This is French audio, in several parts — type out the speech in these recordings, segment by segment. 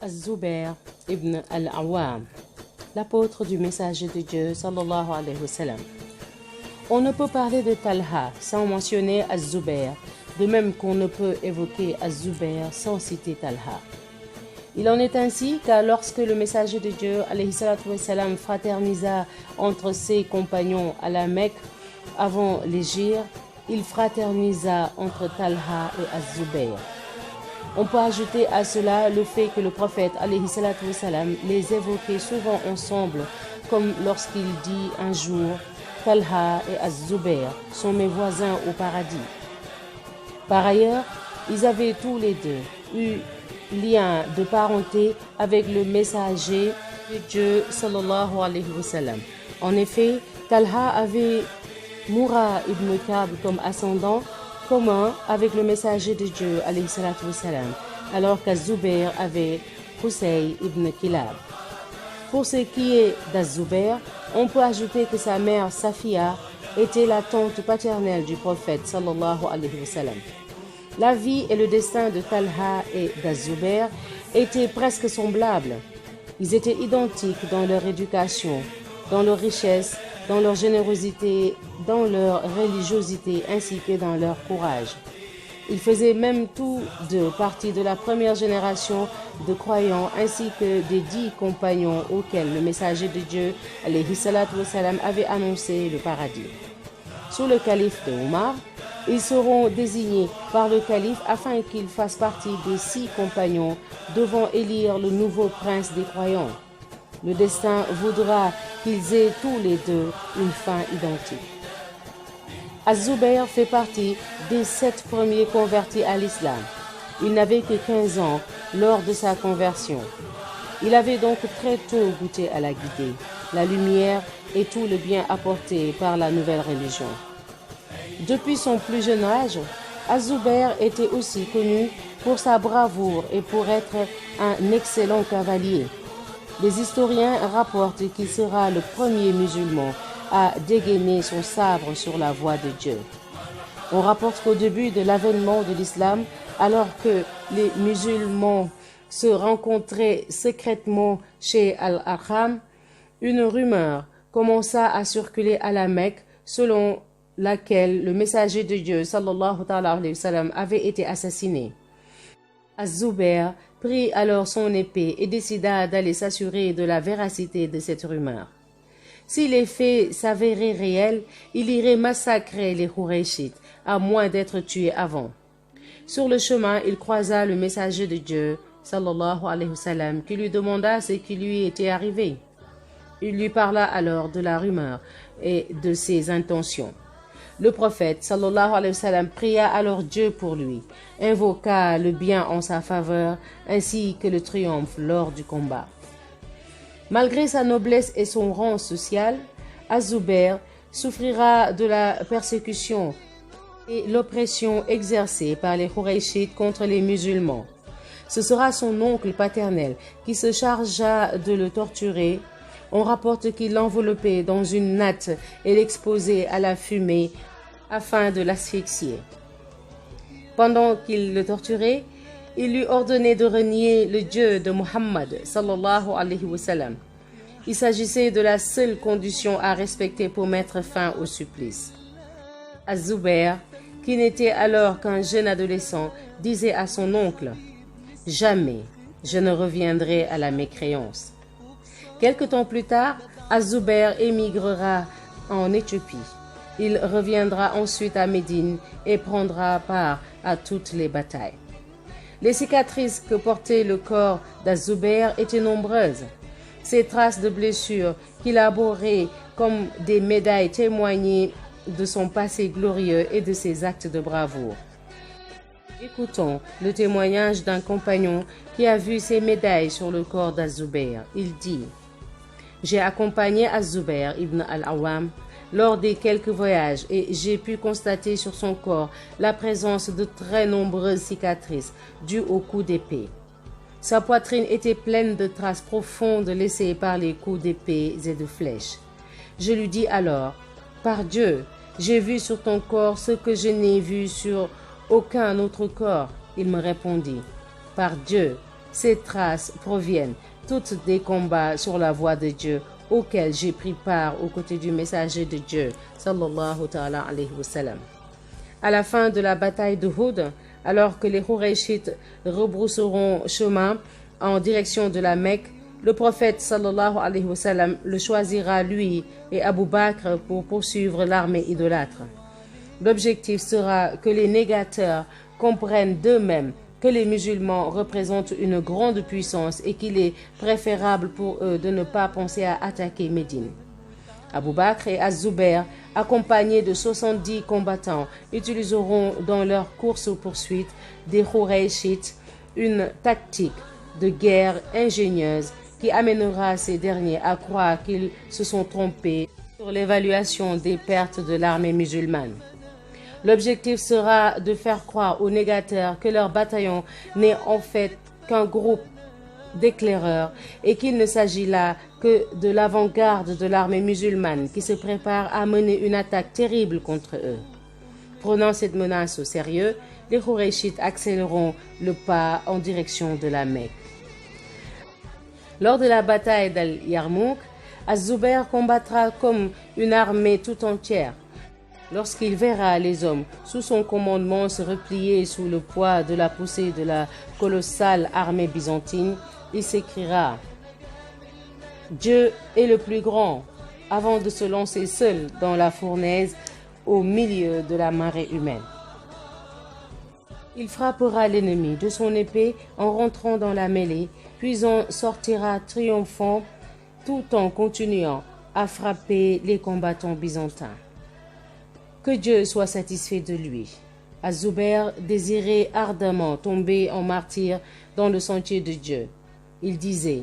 Az-Zubair ibn al-Awwam, l'apôtre du messager de Dieu, sallallahu alayhi wa sallam. On ne peut parler de Talha sans mentionner Az-Zubair, de même qu'on ne peut évoquer Az-Zubair sans citer Talha. Il en est ainsi car lorsque le messager de Dieu, alayhi salatu wa sallam, fraternisa entre ses compagnons à la Mecque avant l'hégire, il fraternisa entre Talha et Az-Zubair. On peut ajouter à cela le fait que le prophète alayhi salatu wa sallam les évoquait souvent ensemble, comme lorsqu'il dit un jour « Talha et Az-Zubair sont mes voisins au paradis ». Par ailleurs, ils avaient tous les deux eu lien de parenté avec le messager de Dieu sallallahu alayhi wa sallam. En effet, Talha avait Moura ibn Ka'b comme ascendant commun avec le messager de Dieu alayhi salatu wa sallam, alors qu'Az-Zubair avait Qusay ibn Kilab. Pour ce qui est d'Az-Zubair, on peut ajouter que sa mère Safiya était la tante paternelle du prophète sallallahu alayhi wa sallam. La vie et le destin de Talha et d'Az-Zubair étaient presque semblables. Ils étaient identiques dans leur éducation, dans leur richesse, dans leur générosité, dans leur religiosité ainsi que dans leur courage. Ils faisaient même tous deux partie de la première génération de croyants ainsi que des 10 compagnons auxquels le messager de Dieu alayhi salatu wa salam avait annoncé le paradis. Sous le calife de Omar, ils seront désignés par le calife afin qu'ils fassent partie des 6 compagnons devant élire le nouveau prince des croyants. Le destin voudra qu'ils aient tous les deux une fin identique. Az-Zubair fait partie des 7 premiers convertis à l'islam. Il n'avait que 15 ans lors de sa conversion. Il avait donc très tôt goûté à la guidée, la lumière et tout le bien apporté par la nouvelle religion. Depuis son plus jeune âge, Az-Zubair était aussi connu pour sa bravoure et pour être un excellent cavalier. Les historiens rapportent qu'il sera le premier musulman à dégainer son sabre sur la voie de Dieu. On rapporte qu'au début de l'avènement de l'islam, alors que les musulmans se rencontraient secrètement chez Al-Arqam, une rumeur commença à circuler à la Mecque selon laquelle le messager de Dieu sallallahu alayhi wa sallam avait été assassiné. Az-Zubair prit alors son épée et décida d'aller s'assurer de la véracité de cette rumeur. Si les faits s'avéraient réels, il irait massacrer les Qurayshites, à moins d'être tué avant. Sur le chemin, il croisa le messager de Dieu, sallallahu alayhi wa sallam, qui lui demanda ce qui lui était arrivé. Il lui parla alors de la rumeur et de ses intentions. Le prophète, sallallahu alayhi wa sallam, pria alors Dieu pour lui, invoqua le bien en sa faveur, ainsi que le triomphe lors du combat. Malgré sa noblesse et son rang social, Az-Zubair souffrira de la persécution et l'oppression exercée par les Qurayshites contre les musulmans. Ce sera son oncle paternel qui se chargea de le torturer. On rapporte qu'il l'enveloppait dans une natte et l'exposait à la fumée afin de l'asphyxier. Pendant qu'il le torturait, il lui ordonnait de renier le Dieu de Muhammad sallallahu alayhi wa sallam. Il s'agissait de la seule condition à respecter pour mettre fin au supplice. Az-Zubair, qui n'était alors qu'un jeune adolescent, disait à son oncle « Jamais je ne reviendrai à la mécréance ». Quelque temps plus tard, Az-Zubair émigrera en Éthiopie. Il reviendra ensuite à Médine et prendra part à toutes les batailles. Les cicatrices que portait le corps d'Az-Zubair étaient nombreuses. Ces traces de blessures qu'il arborait comme des médailles témoignaient de son passé glorieux et de ses actes de bravoure. Écoutons le témoignage d'un compagnon qui a vu ces médailles sur le corps d'Az-Zubair. Il dit « J'ai accompagné Az-Zubair ibn al-Awwam lors des quelques voyages et j'ai pu constater sur son corps la présence de très nombreuses cicatrices dues aux coups d'épée. Sa poitrine était pleine de traces profondes laissées par les coups d'épée et de flèches. Je lui dis alors, par Dieu, j'ai vu sur ton corps ce que je n'ai vu sur aucun autre corps. Il me répondit, par Dieu, Ces traces proviennent toutes des combats sur la voie de Dieu auxquels j'ai pris part aux côtés du messager de Dieu, sallallahu ta'ala alayhi wa sallam. À la fin de la bataille de Uhud, alors que les Qurayshites rebrousseront chemin en direction de la Mecque, le prophète sallallahu alayhi wa sallam le choisira lui et Abu Bakr pour poursuivre l'armée idolâtre. L'objectif sera que les négateurs comprennent d'eux-mêmes que les musulmans représentent une grande puissance et qu'il est préférable pour eux de ne pas penser à attaquer Médine. Abu Bakr et Az-Zubair, accompagnés de 70 combattants, utiliseront dans leur course-poursuite des Qurayshites une tactique de guerre ingénieuse qui amènera ces derniers à croire qu'ils se sont trompés sur l'évaluation des pertes de l'armée musulmane. L'objectif sera de faire croire aux négateurs que leur bataillon n'est en fait qu'un groupe d'éclaireurs et qu'il ne s'agit là que de l'avant-garde de l'armée musulmane qui se prépare à mener une attaque terrible contre eux. Prenant cette menace au sérieux, les Qurayshites accéléreront le pas en direction de la Mecque. Lors de la bataille d'Al-Yarmouk, Az-Zubair combattra comme une armée tout entière. Lorsqu'il verra les hommes sous son commandement se replier sous le poids de la poussée de la colossale armée byzantine, il s'écriera « Dieu est le plus grand » avant de se lancer seul dans la fournaise au milieu de la marée humaine. Il frappera l'ennemi de son épée en rentrant dans la mêlée, puis en sortira triomphant tout en continuant à frapper les combattants byzantins. Que Dieu soit satisfait de lui. Az-Zubair désirait ardemment tomber en martyr dans le sentier de Dieu. Il disait,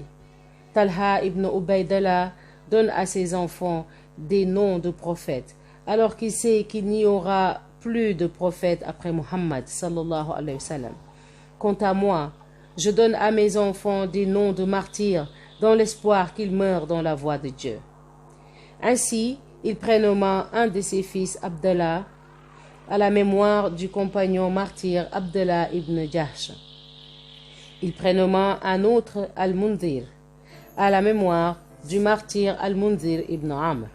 Talha ibn Ubaydallah donne à ses enfants des noms de prophètes, alors qu'il sait qu'il n'y aura plus de prophètes après Muhammad sallallahu alayhi wa sallam. Quant à moi, je donne à mes enfants des noms de martyrs dans l'espoir qu'ils meurent dans la voie de Dieu. Ainsi, il prénomma un de ses fils Abdallah à la mémoire du compagnon martyr Abdallah ibn Jahsh. Il prénomma un autre Al-Mundhir à la mémoire du martyr Al-Mundhir ibn Amr.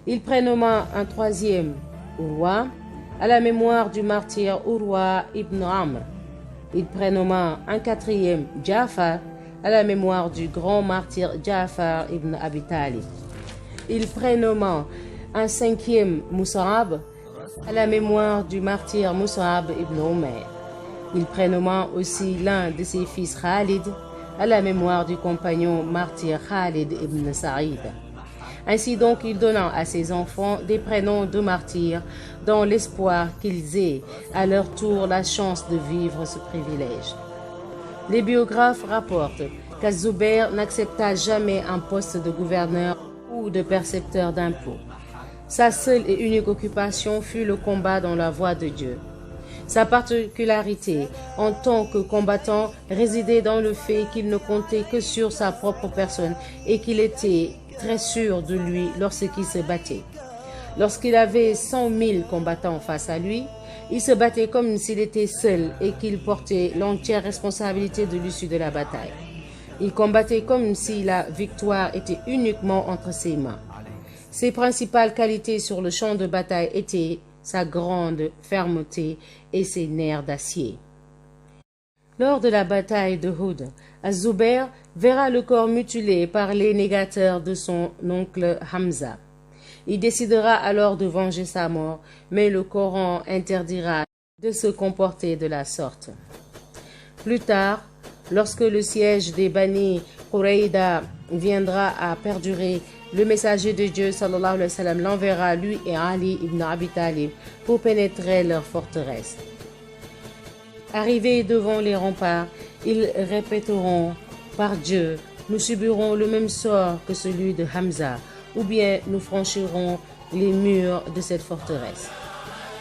Il prénomma un troisième Urwa à la mémoire du martyr Urwa ibn Amr. Il prénomma un quatrième Ja'far à la mémoire du grand martyr Ja'far ibn Abi Talib. Il prénomma un cinquième Mus'ab à la mémoire du martyr Mus'ab ibn Umayr. Il prénomma aussi l'un de ses fils Khalid à la mémoire du compagnon martyr Khalid ibn Sa'id. Ainsi donc, il donna à ses enfants des prénoms de martyrs dans l'espoir qu'ils aient à leur tour la chance de vivre ce privilège. Les biographes rapportent qu'Az-Zubair n'accepta jamais un poste de gouverneur ou de percepteur d'impôts. Sa seule et unique occupation fut le combat dans la voie de Dieu. Sa particularité en tant que combattant résidait dans le fait qu'il ne comptait que sur sa propre personne et qu'il était très sûr de lui lorsqu'il se battait. Lorsqu'il avait 100 000 combattants face à lui, il se battait comme s'il était seul et qu'il portait l'entière responsabilité de l'issue de la bataille. Il combattait comme si la victoire était uniquement entre ses mains. Ses principales qualités sur le champ de bataille étaient sa grande fermeté et ses nerfs d'acier. Lors de la bataille de Uhud, Az-Zubair verra le corps mutilé par les négateurs de son oncle Hamza. Il décidera alors de venger sa mort, mais le Coran interdira de se comporter de la sorte. Plus tard, lorsque le siège des Bani Qurayda viendra à perdurer, le messager de Dieu sallallahu alayhi wa sallam l'enverra lui et Ali ibn Abi Talib pour pénétrer leur forteresse. Arrivés devant les remparts, ils répéteront « Par Dieu, nous subirons le même sort que celui de Hamza, ou bien nous franchirons les murs de cette forteresse. »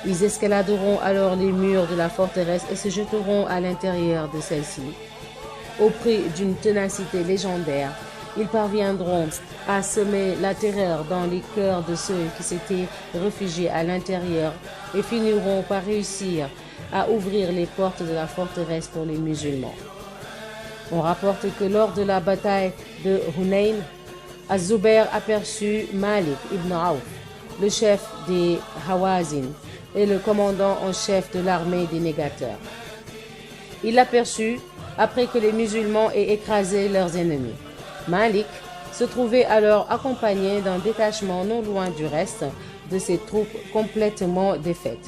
Ils escaladeront alors les murs de la forteresse et se jeteront à l'intérieur de celle-ci. Au prix d'une ténacité légendaire, ils parviendront à semer la terreur dans les cœurs de ceux qui s'étaient réfugiés à l'intérieur et finiront par réussir à ouvrir les portes de la forteresse pour les musulmans. On rapporte que lors de la bataille de Hunayn, Az-Zubair aperçut Malik ibn Auf, le chef des Hawazin et le commandant en chef de l'armée des négateurs. Il l'aperçut après que les musulmans aient écrasé leurs ennemis. Malik se trouvait alors accompagné d'un détachement non loin du reste de ses troupes complètement défaites.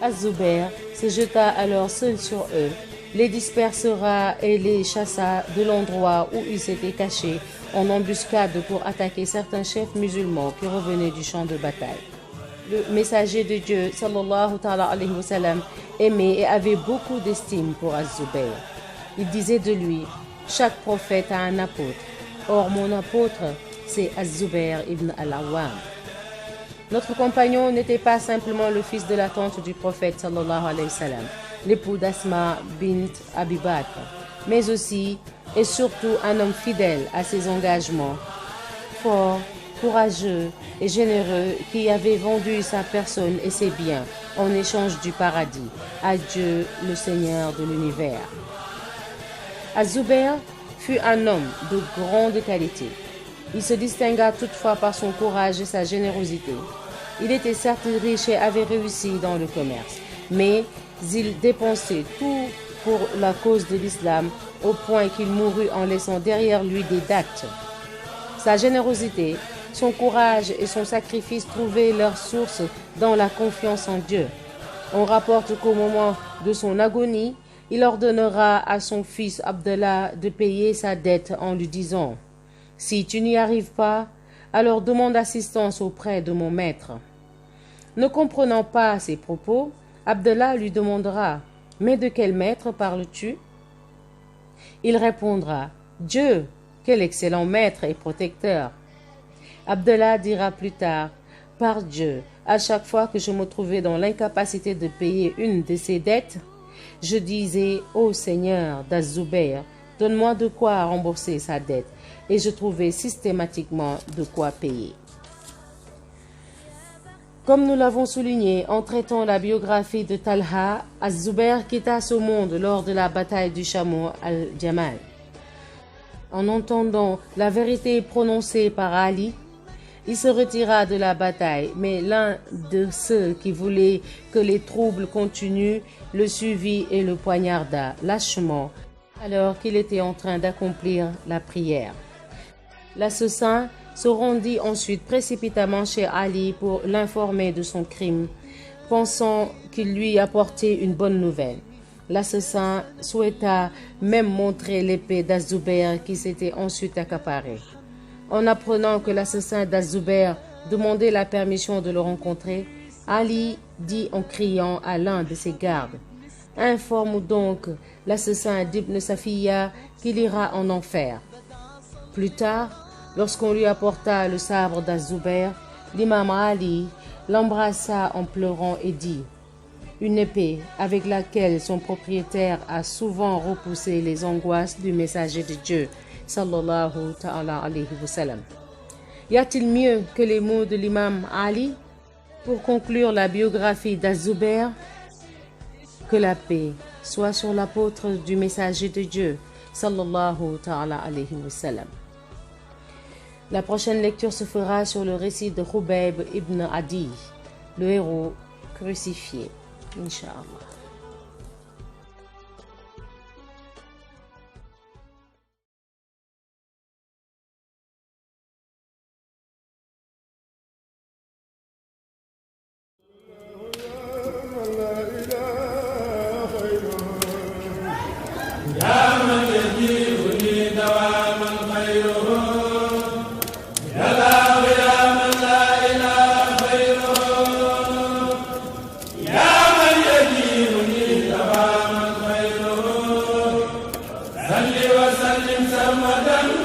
Az-Zubair se jeta alors seul sur eux, les dispersera et les chassa de l'endroit où ils s'étaient cachés en embuscade pour attaquer certains chefs musulmans qui revenaient du champ de bataille. Le messager de Dieu, sallallahu alayhi wa sallam, aimait et avait beaucoup d'estime pour Az-Zubair. Il disait de lui, chaque prophète a un apôtre. Or, mon apôtre, c'est Az-Zubair ibn al-Awwam. Notre compagnon n'était pas simplement le fils de la tante du prophète, sallallahu alayhi wa sallam, l'époux d'Asma bint Abi Bakr, mais aussi et surtout un homme fidèle à ses engagements, fort, courageux et généreux, qui avait vendu sa personne et ses biens en échange du paradis à Dieu, le Seigneur de l'univers. Az-Zubair fut un homme de grande qualité. Il se distingua toutefois par son courage et sa générosité. Il était certes riche et avait réussi dans le commerce, mais il dépensait tout pour la cause de l'islam au point qu'il mourut en laissant derrière lui des dettes. Sa générosité, son courage et son sacrifice trouvaient leur source dans la confiance en Dieu. On rapporte qu'au moment de son agonie, il ordonnera à son fils Abdallah de payer sa dette en lui disant « Si tu n'y arrives pas, alors demande assistance auprès de mon maître. » Ne comprenant pas ses propos, Abdallah lui demandera « Mais de quel maître parles-tu » Il répondra « Dieu, quel excellent maître et protecteur !» Abdallah dira plus tard « Par Dieu, à chaque fois que je me trouvais dans l'incapacité de payer une de ses dettes, je disais « Ô Seigneur d'Az-Zubair, donne-moi de quoi rembourser sa dette » et je trouvais systématiquement de quoi payer. Comme nous l'avons souligné en traitant la biographie de Talha, Az-Zubair quitta ce monde lors de la bataille du chameau al-Jamal. En entendant la vérité prononcée par Ali, il se retira de la bataille, mais l'un de ceux qui voulaient que les troubles continuent le suivit et le poignarda lâchement alors qu'il était en train d'accomplir la prière. L'assassin se rendit ensuite précipitamment chez Ali pour l'informer de son crime, pensant qu'il lui apportait une bonne nouvelle. L'assassin souhaita même montrer l'épée d'Az-Zubair qui s'était ensuite accaparée. En apprenant que l'assassin d'Az-Zubair demandait la permission de le rencontrer, Ali dit en criant à l'un de ses gardes « Informe donc l'assassin d'Ibn Safiya qu'il ira en enfer. » Plus tard, lorsqu'on lui apporta le sabre d'Az-Zubair, l'imam Ali l'embrassa en pleurant et dit « Une épée avec laquelle son propriétaire a souvent repoussé les angoisses du messager de Dieu, sallallahu ta'ala alayhi wa sallam. » Y a-t-il mieux que les mots de l'imam Ali pour conclure la biographie d'Az-Zubair? Que la paix soit sur l'apôtre du messager de Dieu, sallallahu ta'ala alayhi wa sallam. La prochaine lecture se fera sur le récit de Khubayb ibn Adi, le héros crucifié, Inch'Allah. وسلم سرمدا